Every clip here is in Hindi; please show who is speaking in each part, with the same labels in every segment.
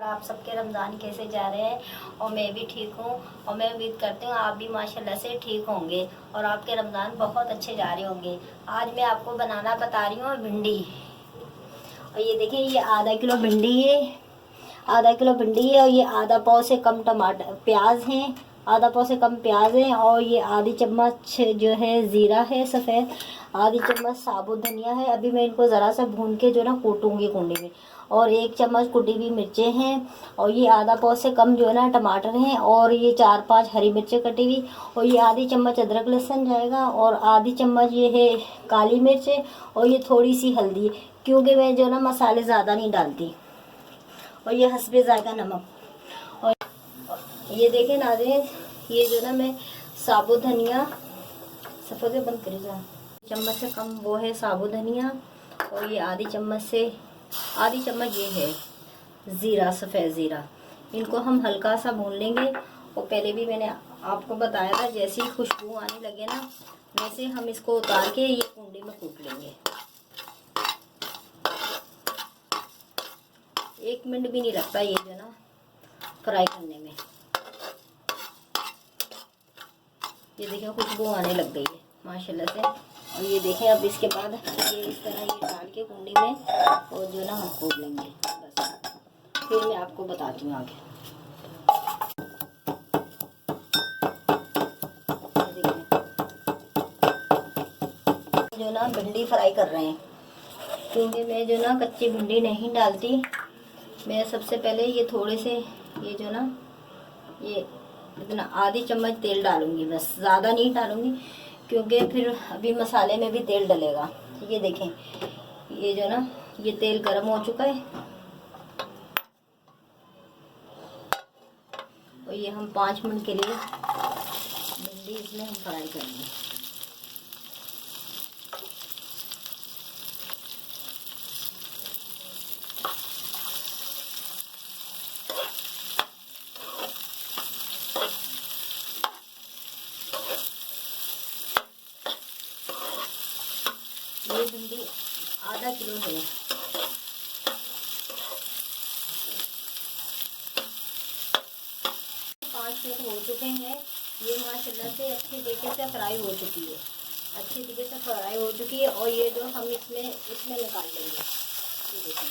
Speaker 1: और आप सबके रमज़ान कैसे जा रहे हैं। और मैं भी ठीक हूँ और मैं उम्मीद करती हूँ आप भी माशाल्लाह से ठीक होंगे और आपके रमज़ान बहुत अच्छे जा रहे होंगे। आज मैं आपको बनाना बता रही हूँ भिंडी। और ये देखिए, ये आधा किलो भिंडी है, आधा किलो भिंडी है और ये आधा पाव से कम टमाटर प्याज हैं, आधा पाव से कम प्याज है और ये आधी चम्मच जो है ज़ीरा है सफ़ेद, आधी चम्मच साबुत धनिया है। अभी मैं इनको ज़रा सा भून के जो ना कूटूंगी कुंडी में। और एक चम्मच कुटी हुई मिर्चें हैं और ये आधा पाव से कम जो है ना टमाटर हैं और ये 4-5 हरी मिर्चें कटी हुई और ये आधी चम्मच अदरक लहसुन जाएगा और आधी चम्मच ये है काली मिर्च और ये थोड़ी सी हल्दी, क्योंकि मैं जो ना मसाले ज़्यादा नहीं डालती। और ये हस्बे ज़ायका नमक। और ये देखें नाज़रीन, ये जो ना मैं साबुत धनिया सफ़ेद बंद करी जा चम्मच से कम वो है साबुत धनिया और ये आधी चम्मच ये है ज़ीरा, सफ़ेद ज़ीरा। इनको हम हल्का सा भून लेंगे। और पहले भी मैंने आपको बताया था, जैसी खुशबू आने लगे ना वैसे हम इसको उतार के ये कुंडी में कूट लेंगे। 1 मिनट भी नहीं लगता ये जो ना फ्राई करने में। ये देखें खुशबू आने लग गई है माशाल्लाह से। और ये देखें अब इसके बाद ये इस तरह ये डाल के कुंडी में और जो ना हम कूट लेंगे बस। फिर मैं आपको बताती हूँ आगे। जो ना भिंडी फ्राई कर रहे हैं, क्योंकि मैं जो ना कच्ची भिंडी नहीं डालती। मैं सबसे पहले ये थोड़े से ये जो ना ये इतना आधी चम्मच तेल डालूंगी, बस ज़्यादा नहीं डालूंगी क्योंकि फिर अभी मसाले में भी तेल डलेगा। ये देखें, ये जो ना ये तेल गर्म हो चुका है और ये हम 5 मिनट के लिए भिंडी इसमें हम फ्राई करेंगे। ये भिंडी आधा किलो है। 5 मिनट हो चुके हैं। ये माशाल्लाह से अच्छी तरीके से फ्राई हो चुकी है, अच्छी तरीके से फ्राई हो चुकी है। और ये जो हम इसमें निकाल लेंगे। ये देखें,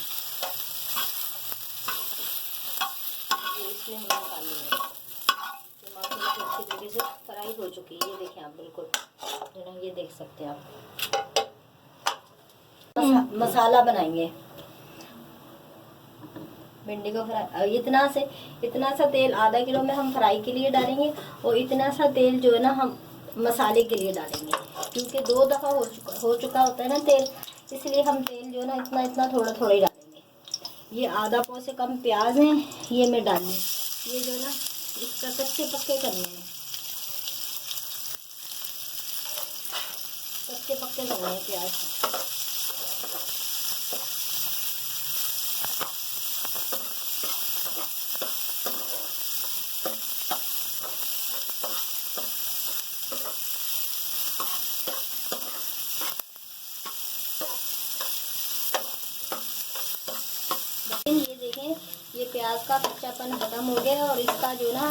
Speaker 1: ये इसमें हम निकाल लेंगे। तो माशाल्लाह से अच्छी तरीके से फ्राई हो चुकी है। ये देखें आप बिल्कुल जो ना ये देख सकते हैं आप। मसाला बनाएंगे भिंडी को फ्राई। इतना सा तेल आधा किलो में हम फ्राई के लिए डालेंगे और इतना सा तेल जो है ना हम मसाले के लिए डालेंगे, क्योंकि 2 दफ़ा हो चुका होता है ना तेल, इसलिए हम तेल जो है ना इतना थोड़ा थोड़ा ही डालेंगे। ये आधा पाव से कम प्याज हैं, ये मैं डालूँ। ये जो ना इसका कच्चे पक्के करने हैं, कच्चे पक्के करने हैं प्याज। ये देखें, ये प्याज का कच्चापन खत्म हो गया है और इसका जो ना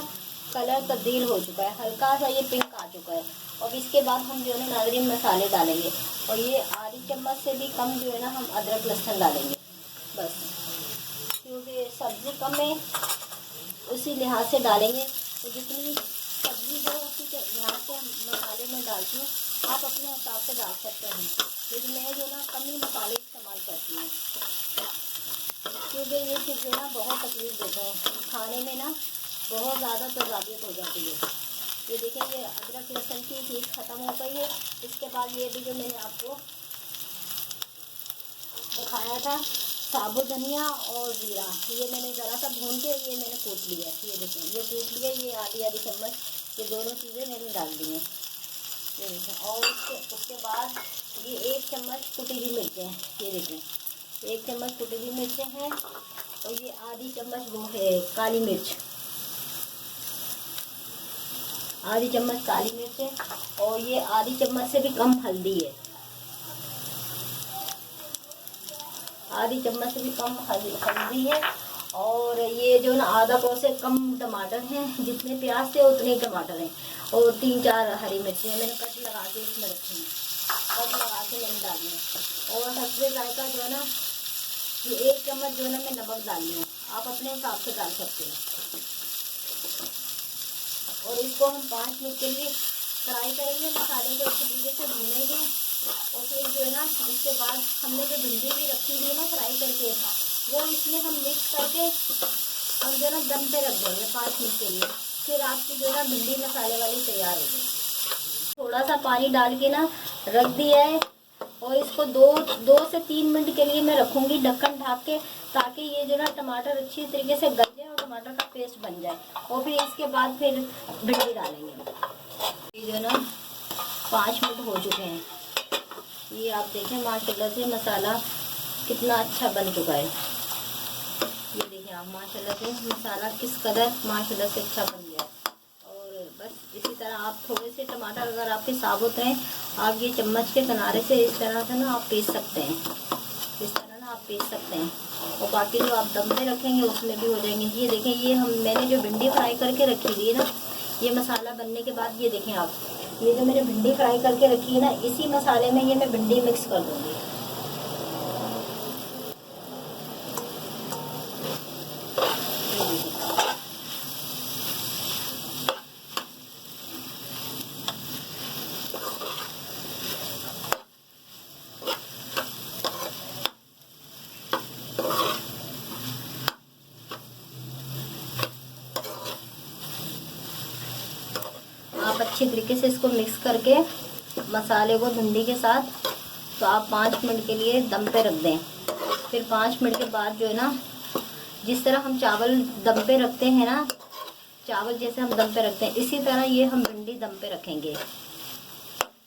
Speaker 1: कलर तब्दील हो चुका है, हल्का सा ये पिंक आ चुका है। और इसके बाद हम जो है ना नाज़रीन मसाले डालेंगे और ये आधी चम्मच से भी कम जो है ना हम अदरक लहसुन डालेंगे बस, क्योंकि सब्ज़ी कम है उसी लिहाज से डालेंगे। तो जितनी सब्ज़ी हो उसी के लिहाज से हम मसाले में डालती हूँ, आप अपने हिसाब से डाल सकते हैं, लेकिन मैं जो ना कम ही मसाले इस्तेमाल करती हूँ, क्योंकि ये चीज़ जो ना बहुत तकलीफ देते हैं खाने में ना, बहुत ज़्यादा तजाबियत हो जाती है। ये देखें, ये अदरक लहसुन की चीज़ ख़त्म हो गई है। इसके बाद ये भी जो मैंने आपको दिखाया था साबुत धनिया और ज़ीरा, ये मैंने ज़रा सा भून के ये मैंने कूट लिया। ये देखें, ये कूट लिया, ये आधी चम्मच ये दोनों चीज़ें मैंने डाल दी हैं। ये देखें, और उसके बाद ये 1 चम्मच कुटी हुई मिर्चें हैं। ये देखें, 1 चम्मच कुटी हुई मिर्चें हैं और ये आधी चम्मच वो है काली मिर्च, आधी चम्मच काली मिर्च है और ये आधी चम्मच से भी कम हल्दी है, आधी चम्मच से भी कम हल्दी है और ये जो ना आधा पाव से कम टमाटर हैं, जितने प्याज थे उतने ही टमाटर हैं, और 3-4 हरी मिर्ची मैंने कट लगा के इसमें रखी हैं, कट लगा के मैंने डाली है। और हल्दी जायका जो है ना, ये 1 चम्मच जो है ना मैं नमक डाली हूँ, आप अपने हिसाब से डाल सकते हैं। और इसको हम 5 मिनट के लिए फ्राई करेंगे, मसाले को अच्छी तरीके से भूनेंगे। और फिर जो है ना इसके बाद हमने जो भिंडी भी रखी हुई है ना फ्राई करके, वो इसमें हम मिक्स करके हम जो है ना दम पे रख देंगे 5 मिनट के लिए। फिर आपकी जो है ना भिंडी मसाले वाली तैयार हो जाएगी। थोड़ा सा पानी डाल के ना रख दिया है, और इसको 2 से 3 मिनट के लिए मैं रखूँगी ढक्कन ढक के, ताकि ये जो ना टमाटर अच्छी तरीके से गल जाए और टमाटर का पेस्ट बन जाए। और फिर इसके बाद फिर भिंडी डालेंगे। ये जो है ना 5 मिनट हो चुके हैं, ये आप देखें माशाल्लाह से मसाला कितना अच्छा बन चुका है। ये देखिए आप माशाल्लाह से मसाला किस कदर माशाल्लाह से अच्छा बन गया। और बस इसी तरह आप थोड़े से टमाटर अगर आपके साबुत हैं, आप ये चम्मच के किनारे से इस तरह से ना आप पीस सकते हैं, इस तरह ना आप पीस सकते हैं। और बाकी जो आप दम में रखेंगे उसमें भी हो जाएंगे। ये देखें, ये मैंने जो भिंडी फ्राई करके रखी हुई है ना, ये मसाला बनने के बाद ये देखें आप, ये जो मैंने भिंडी फ्राई करके रखी है ना, इसी मसाले में ये मैं भिंडी मिक्स कर दूँगी। आप अच्छी तरीके से इसको मिक्स करके मसाले को भिंडी के साथ, तो आप 5 मिनट के लिए दम पे रख दें। फिर 5 मिनट के बाद जो है ना, जिस तरह हम चावल दम पे रखते हैं ना, चावल जैसे हम दम पे रखते हैं, इसी तरह ये हम भिंडी दम पे रखेंगे।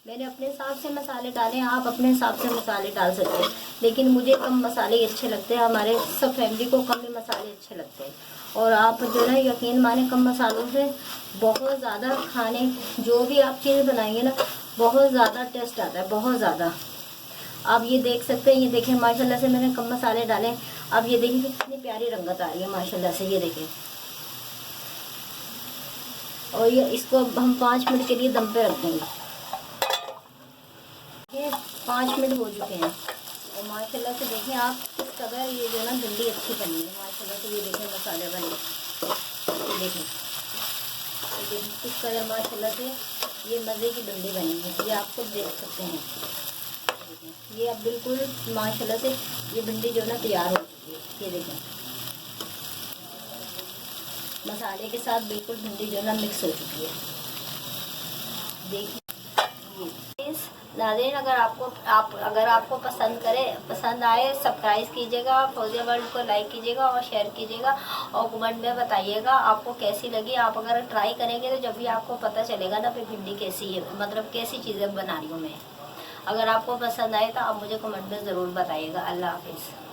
Speaker 1: मैंने अपने हिसाब से मसाले डाले, आप अपने हिसाब से मसाले डाल सकते हैं, लेकिन मुझे कम मसाले ही अच्छे लगते हैं। हमारे सब फैमिली को कम ही मसाले अच्छे लगते हैं। और आप जो है यकीन माने, कम मसालों से बहुत ज़्यादा खाने, जो भी आप चीज़ बनाएंगे ना, बहुत ज़्यादा टेस्ट आता है, बहुत ज़्यादा। आप ये देख सकते हैं, ये देखें माशाल्लाह से मैंने कम मसाले डाले। अब ये देखिए कितनी प्यारी रंगत आ रही है माशाल्लाह से, ये देखें। और ये इसको हम 5 मिनट के लिए दम पे रख देंगे। ये 5 मिनट हो चुके हैं, और माशाल्लाह से देखें आप किस कदर ये जो ना भिंडी अच्छी बनी है माशाल्लाह से। ये देखें मसाले बने, ये देखें किस कदर माशाल्लाह से ये मज़े की भिंडी बनी है। ये आप खुद देख सकते हैं, ये अब बिल्कुल माशाल्लाह से ये भिंडी जो ना तैयार हो चुकी है। ये देखें मसाले के साथ बिल्कुल भिंडी जो ना मिक्स हो चुकी है। देखिए नाज़रीन, अगर आपको पसंद आए, सब्सक्राइब कीजिएगा, फौजिया वर्ल्ड को लाइक कीजिएगा और शेयर कीजिएगा, और कमेंट में बताइएगा आपको कैसी लगी। आप अगर ट्राई करेंगे तो जब भी आपको पता चलेगा ना फिर भिंडी कैसी है, मतलब कैसी चीज़ें बना रही हूँ मैं। अगर आपको पसंद आए तो आप मुझे कमेंट में ज़रूर बताइएगा। अल्लाह हाफिज़।